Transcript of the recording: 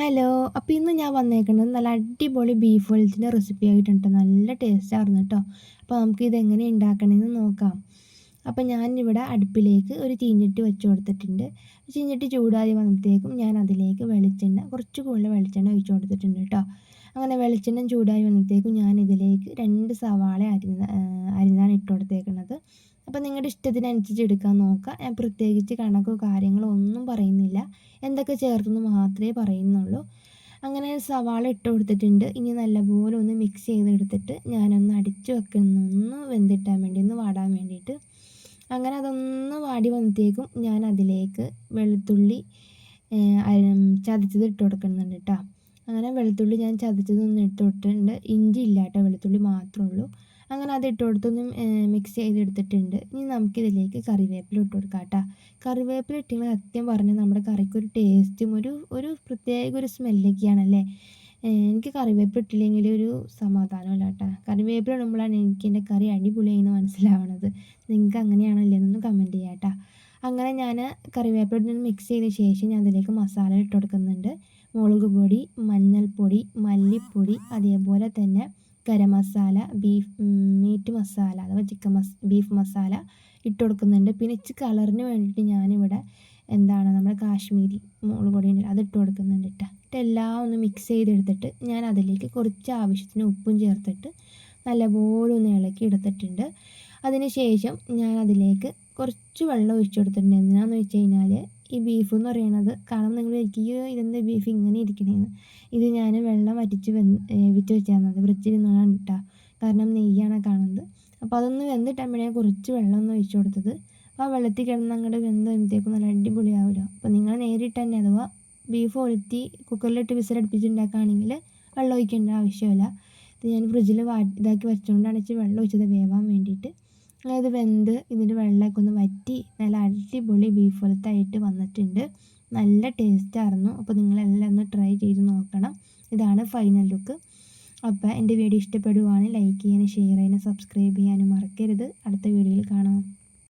Hello. അപ്പോൾ ഇന്ന് ഞാൻ വന്നേക്കുന്നത് നല്ല അടിപൊളി ബീഫ് വെൽറ്റിൻ്റെ റെസിപ്പി ആയിട്ടുണ്ട്. നല്ല ടേസ്റ്റായിരുന്നു കേട്ടോ. അപ്പോൾ നമുക്കിത് എങ്ങനെ ഉണ്ടാക്കണമെന്ന് നോക്കാം. അപ്പോൾ ഞാനിവിടെ അടുപ്പിലേക്ക് ഒരു ചീഞ്ചട്ടി വെച്ച് കൊടുത്തിട്ടുണ്ട്. ചീഞ്ചട്ടി ചൂടായി വന്നപ്പോഴത്തേക്കും ഞാൻ അതിലേക്ക് കുറച്ച് കൂടുതൽ വെളിച്ചെണ്ണ ഒഴിച്ച് കൊടുത്തിട്ടുണ്ട് കേട്ടോ. അങ്ങനെ വെളിച്ചെണ്ണ ചൂടായി വന്നപ്പോഴത്തേക്കും ഞാൻ ഇതിലേക്ക് 2 സവാള അരിഞ്ഞാണ് ഇട്ട് കൊടുത്തേക്കുന്നത്. അപ്പോൾ നിങ്ങളുടെ ഇഷ്ടത്തിനനുസരിച്ച് എടുക്കാൻ നോക്കുക. ഞാൻ പ്രത്യേകിച്ച് കണക്കോ കാര്യങ്ങളോ ഒന്നും പറയുന്നില്ല. എന്തൊക്കെ ചേർത്തെന്ന് മാത്രമേ പറയുന്നുള്ളൂ. അങ്ങനെ സവാള ഇട്ട് കൊടുത്തിട്ടുണ്ട്. ഇനി നല്ലപോലെ ഒന്ന് മിക്സ് ചെയ്തെടുത്തിട്ട് ഞാനൊന്ന് അടിച്ച് വെക്കുന്നു, ഒന്ന് വെന്തിട്ടാൻ വേണ്ടി, ഒന്ന് വാടാൻ വേണ്ടിയിട്ട്. അങ്ങനെ അതൊന്ന് വാടി വന്നത്തേക്കും ഞാൻ അതിലേക്ക് വെളുത്തുള്ളി ചതച്ചത് ഇട്ട് കൊടുക്കുന്നുണ്ട് കേട്ടോ. അങ്ങനെ വെളുത്തുള്ളി ഞാൻ ചതച്ചതൊന്നും ഇട്ട് കൊടുത്തിട്ടുണ്ട്. ഇഞ്ചി ഇല്ല കേട്ടോ, വെളുത്തുള്ളി മാത്രമേ ഉള്ളൂ. അങ്ങനെ അത് ഇട്ട് കൊടുത്തൊന്ന് മിക്സ് ചെയ്തെടുത്തിട്ടുണ്ട്. ഇനി നമുക്കിതിലേക്ക് കറിവേപ്പില ഇട്ട് കൊടുക്കാം കേട്ടോ. കറിവേപ്പില ഇട്ടെങ്കിൽ സത്യം പറഞ്ഞാൽ നമ്മുടെ കറിക്കൊരു ടേസ്റ്റും ഒരു പ്രത്യേക ഒരു സ്മെല്ലൊക്കെയാണല്ലേ. എനിക്ക് കറിവേപ്പില ഇട്ടില്ലെങ്കിൽ ഒരു സമാധാനമില്ല കേട്ടോ. കറിവേപ്പില ഇടുമ്പോഴാണ് എനിക്ക് എൻ്റെ കറി അടിപൊളിയായിന്ന് മനസ്സിലാവണത്. നിങ്ങൾക്ക് അങ്ങനെയാണല്ലേ എന്നൊന്ന് കമൻറ്റ് ചെയ്യാം കേട്ടോ. അങ്ങനെ ഞാൻ കറിവേപ്പില ഇട്ട് മിക്സ് ചെയ്ത ശേഷം ഞാൻ അതിലേക്ക് മസാല ഇട്ട് കൊടുക്കുന്നുണ്ട്. മുളക് പൊടി, മഞ്ഞൾപ്പൊടി, മല്ലിപ്പൊടി, അതേപോലെ തന്നെ ഗരം മസാല, മീറ്റ് മസാല അഥവാ ബീഫ് മസാല ഇട്ട് കൊടുക്കുന്നുണ്ട്. പിന്നെ കളറിന് വേണ്ടിയിട്ട് ഞാനിവിടെ നമ്മുടെ കാശ്മീരി മുളക് പൊടി ഉണ്ട്, അത് ഇട്ട് കൊടുക്കുന്നുണ്ട് കേട്ടോ. എല്ലാം ഒന്ന് മിക്സ് ചെയ്തെടുത്തിട്ട് ഞാൻ അതിലേക്ക് കുറച്ച് ആവശ്യത്തിന് ഉപ്പും ചേർത്തിട്ട് നല്ലപോലെ ഒന്ന് ഇളക്കി എടുത്തിട്ടുണ്ട്. അതിന് ശേഷം ഞാൻ അതിലേക്ക് കുറച്ച് വെള്ളം ഒഴിച്ചു കൊടുത്തിട്ടുണ്ട്. എന്തിനാണെന്ന് വെച്ച് കഴിഞ്ഞാൽ ഈ ബീഫ് എന്ന് പറയുന്നത് കാണുമ്പോൾ നിങ്ങൾ വിചാരിക്കും ഇതെന്താ ബീഫ് ഇങ്ങനെ ഇരിക്കണേന്ന്. ഇത് ഞാൻ വെള്ളം വറ്റിച്ച് വേവിച്ച് വെച്ചാൽ ഫ്രിഡ്ജിലിരുന്നാണ് കേട്ടോ. കാരണം നെയ്യാണ് കാണുന്നത്. അപ്പോൾ അതൊന്ന് വെന്തിട്ടാകുമ്പോഴേ കുറച്ച് വെള്ളം ഒന്ന് ഒഴിച്ചു കൊടുത്തത്. അപ്പോൾ ആ വെള്ളത്തിൽ കിടന്ന് അങ്ങോട്ട് വെന്ത് വരുമ്പോഴത്തേക്കും നല്ല അടിപൊളിയാവില്ല. അപ്പോൾ നിങ്ങൾ നേരിട്ട് തന്നെ അഥവാ ബീഫ് ഒഴുത്തി കുക്കറിലിട്ട് വിസിലടുപ്പിച്ചുണ്ടാക്കുകയാണെങ്കിൽ വെള്ളം ഒഴിക്കേണ്ട ആവശ്യമില്ല. ഇത് ഞാൻ ഫ്രിഡ്ജിൽ ഇതാക്കി വെച്ചുകൊണ്ടാണ് ഇച്ചിരി വെള്ളം ഒഴിച്ചത് വേവാൻ വേണ്ടിയിട്ട്. അത് വെന്ത് ഇതിൻ്റെ വെള്ളമൊക്കെ ഒന്ന് വറ്റി നല്ല അടിപൊളി ബീഫ് വെൽത്തായിട്ട് വന്നിട്ടുണ്ട്. നല്ല ടേസ്റ്റായിരുന്നു. അപ്പോൾ നിങ്ങളെല്ലാം ഒന്ന് ട്രൈ ചെയ്ത് നോക്കണം. ഇതാണ് ഫൈനൽ ലുക്ക്. അപ്പോൾ എൻ്റെ വീഡിയോ ഇഷ്ടപ്പെടുവാണെങ്കിൽ ലൈക്ക് ചെയ്യാനും ഷെയർ ചെയ്യാനും സബ്സ്ക്രൈബ് ചെയ്യാനും മറക്കരുത്. അടുത്ത വീഡിയോയിൽ കാണാം.